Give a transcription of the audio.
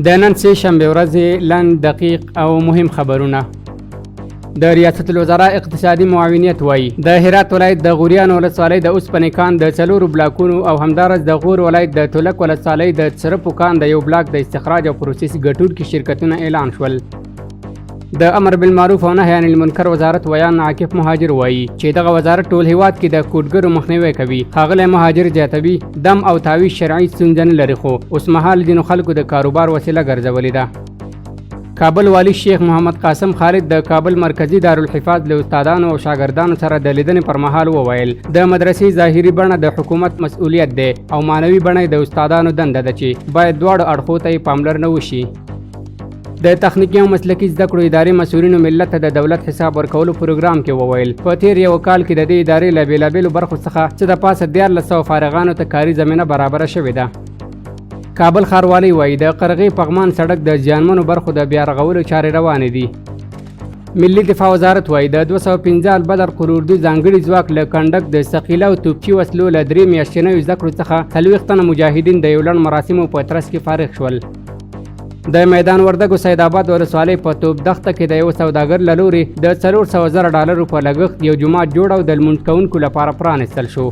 د نن سه شنبه ورځ لنډ دقیق او مهم خبرونه. د ریاست الوزرا اقتصادي معاونیت وایي د هرات ولایت د غوریان ولسوالۍ د اوسپنې کان د 4 بلاکونو او همدارس د غور ولایت د تولک ولسوالۍ د څرپو کان د یو بلاک د استخراج او پروسس ګټونکي شرکتونه اعلان شول. د امر بالمعروف او نهي عن المنکر وزارت ویان عاکف مهاجر وایي چې دغه وزارت ټول هیواد کې د کوډګرو مخنیوي کوي. ښاغلی مهاجر زیاتوي دم او تعویض شرعي ستونزه نه لري، خو اوس مهال ځینو خلکو د کاروبار وسیله ګرځولې ده. کابل والی شیخ محمد قاسم خالد د کابل مرکزی دارالحفاظ له استادانو او شاګردانو سره د لیدنې پر مهال وویل د مدرسې ظاهري بڼه د حکومت مسؤلیت دی او معنوي بڼه د استادانو دنده ده چې باید دواړو اړخو ته پاملرنه وشي. د تخنیکي او مسلکي زده کړو ادارې مسؤلینو ملت ته د دولت حساب ورکولو پروګرام کې وویل په تیر یو کال کې د دې ادارې له بېلابېلو برخو څخه څه د پاسه 1400 فارغانو ته کاري زمینه برابره شوې ده. کابل ښاروالۍ وایي د قرغې پغمان سړک د زیانمنو برخو د بیا رغولو چارې روانې دي. ملي دفاع وزارت وایي د 215 بدر قروردو ځانګړي ځواک له کنډک د ثقیله او توپچي وسلو له 3 میاشتنیو زده کړو څخه 40 تنه مجاهدین د یو لړ مراسمو په ترڅ کې فارغ شول. د میدان وردګو سید آباد ولسوالۍ په توپ دښته کې د یو سوداګر له لوري د $400,000 په لګښت یو جومات جوړ او د لمونځ کوونکو لپاره پرانستل شو.